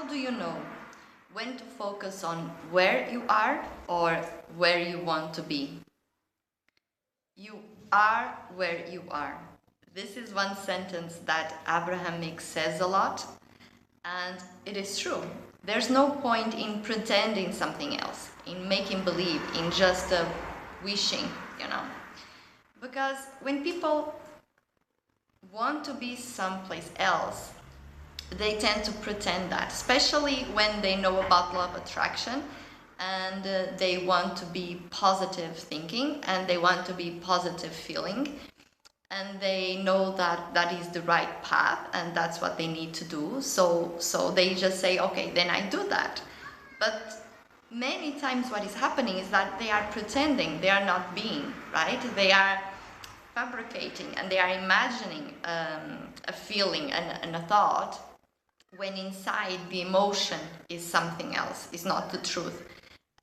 do you know when to focus on where you are or where you want to be? You are where you are. This is one sentence that Abraham Hicks says a lot, and it is true. There's no point in pretending something else, in making believe, in just wishing, you know. Because when people want to be someplace else, they tend to pretend that, especially when they know about law of attraction and they want to be positive thinking and they want to be positive feeling, and they know that that is the right path and that's what they need to do. So they just say, okay, then I do that. But many times what is happening is that they are pretending, they are not being, right? They are fabricating and they are imagining a feeling and a thought, when inside the emotion is something else, is not the truth.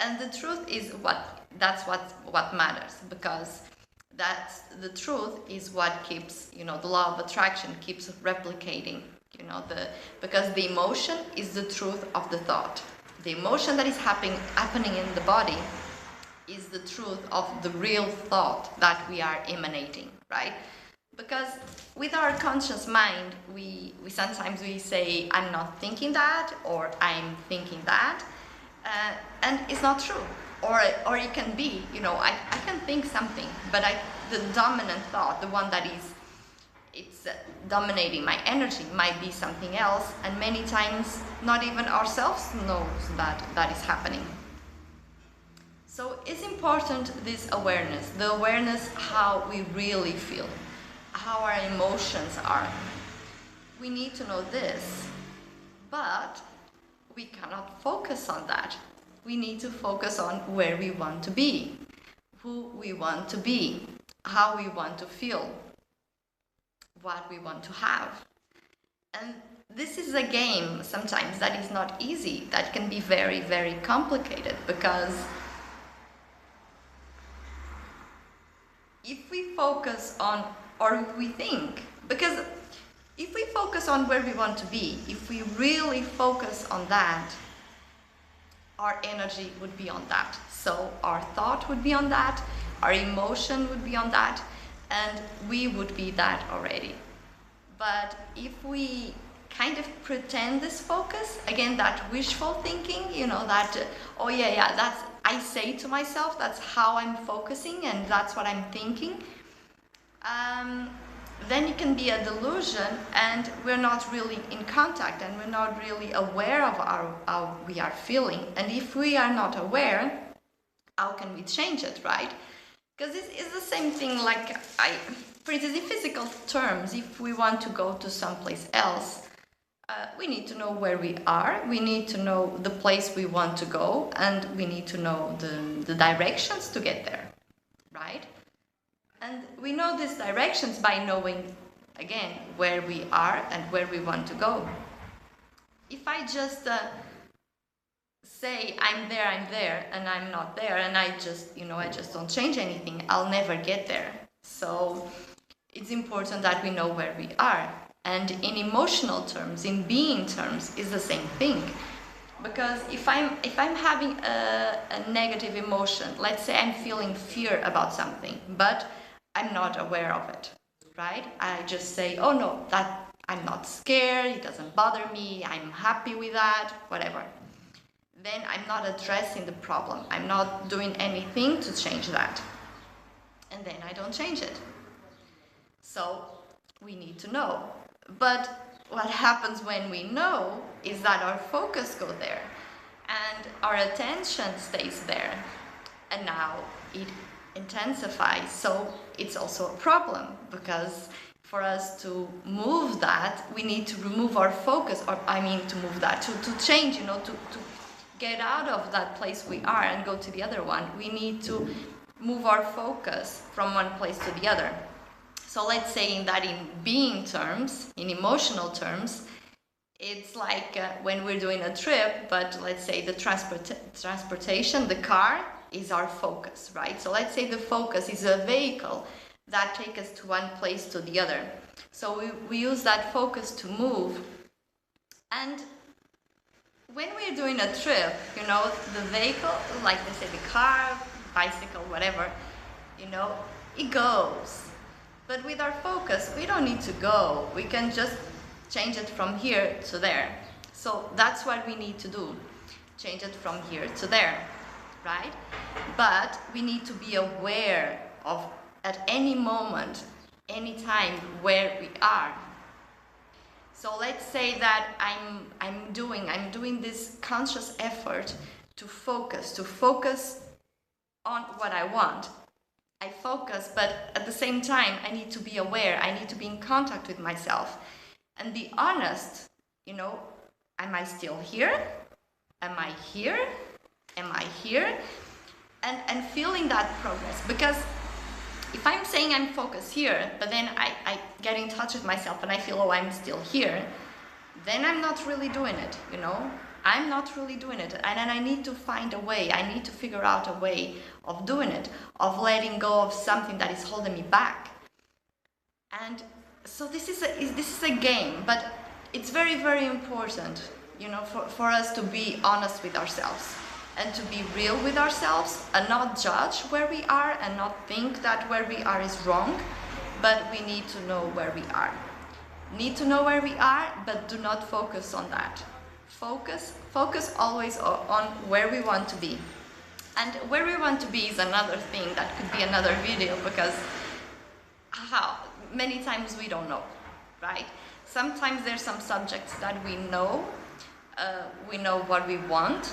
And the truth is what matters, because that's the truth is what keeps, the law of attraction keeps replicating, because the emotion is the truth of the thought. The emotion that is happening in the body is the truth of the real thought that we are emanating, right? Because with our conscious mind, we sometimes say, I'm not thinking that, or I'm thinking that, and it's not true. Or it can be, I can think something, but the dominant thought, the one that it's dominating my energy, might be something else, and many times not even ourselves knows that is happening. So it's important, this awareness, the awareness how we really feel, how our emotions are. We need to know this, but we cannot focus on that. We need to focus on where we want to be, who we want to be, how we want to feel, what we want to have. And this is a game sometimes that is not easy, that can be very, very complicated, because if we focus on, or we think, because if we focus on where we want to be, if we really focus on that, our energy would be on that. So our thought would be on that, our emotion would be on that, and we would be that already. But if we kind of pretend this focus, again, that wishful thinking, oh yeah, that's, I say to myself, that's how I'm focusing and that's what I'm thinking, then it can be a delusion, and we're not really in contact, and we're not really aware of how we are feeling. And if we are not aware, how can we change it, right? Because it's the same thing, like, for instance, in physical terms, if we want to go to someplace else, we need to know where we are, we need to know the place we want to go, and we need to know the directions to get there, right? And we know these directions by knowing, again, where we are and where we want to go. If I just say, I'm there, and I'm not there, and I just don't change anything, I'll never get there. So it's important that we know where we are. And in emotional terms, in being terms, is the same thing. Because if I'm having a negative emotion, let's say I'm feeling fear about something, but I'm not aware of it, right? I just say, oh no, that I'm not scared, it doesn't bother me, I'm happy with that, whatever. Then I'm not addressing the problem. I'm not doing anything to change that. And then I don't change it. So we need to know. But what happens when we know is that our focus goes there and our attention stays there. And now it intensifies. So it's also a problem, because for us to move that, we need to remove our focus, to move that, to change, to get out of that place we are and go to the other one. We need to move our focus from one place to the other. So let's say in being terms, in emotional terms, it's like when we're doing a trip, but let's say the transportation, the car, is our focus, right? So let's say the focus is a vehicle that takes us to one place to the other. So we use that focus to move, and when we're doing a trip, you know, the vehicle, like they say, the car, bicycle, whatever, you know, it goes. But with our focus, we don't need to go. We can just change it from here to there. So that's what we need to do. Change it from here to there, right? But we need to be aware of, at any moment, any time, where we are. So let's say that I'm doing this conscious effort to focus on what I want. I focus, but at the same time, I need to be aware. I need to be in contact with myself and be honest. You know, am I still here? Am I here? Am I here? And feeling that progress. Because if I'm saying I'm focused here, but then I get in touch with myself and I feel, oh, I'm still here, then I'm not really doing it, you know? I'm not really doing it. And then I need to find a way. I need to figure out a way of doing it, of letting go of something that is holding me back. And so this is a game, but it's very, very important, you know, for us to be honest with ourselves and to be real with ourselves and not judge where we are and not think that where we are is wrong, but we need to know where we are. Need to know where we are, but do not focus on that. Focus always on where we want to be. And where we want to be is another thing that could be another video, because many times we don't know, right? Sometimes there's some subjects that we know what we want,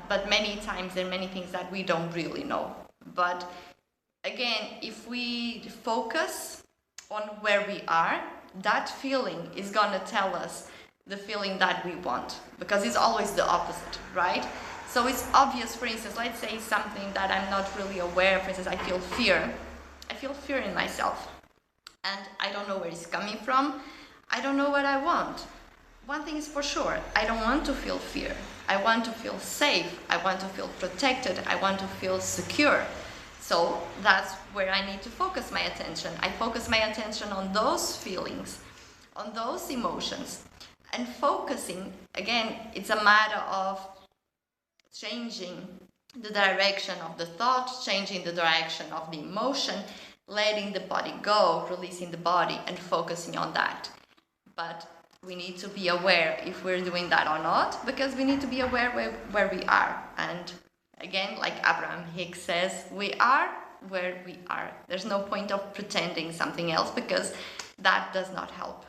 but many times there are many things that we don't really know. But again, if we focus on where we are, that feeling is gonna tell us the feeling that we want, because it's always the opposite, right? So it's obvious, for instance, let's say something that I'm not really aware, for instance, I feel fear. I feel fear in myself, and I don't know where it's coming from. I don't know what I want. One thing is for sure, I don't want to feel fear. I want to feel safe. I want to feel protected. I want to feel secure. So that's where I need to focus my attention. I focus my attention on those feelings, on those emotions. And focusing, again, it's a matter of changing the direction of the thought, changing the direction of the emotion, letting the body go, releasing the body, and focusing on that. But we need to be aware if we're doing that or not, because we need to be aware where we are. And again, like Abraham Hicks says, we are where we are. There's no point of pretending something else, because that does not help.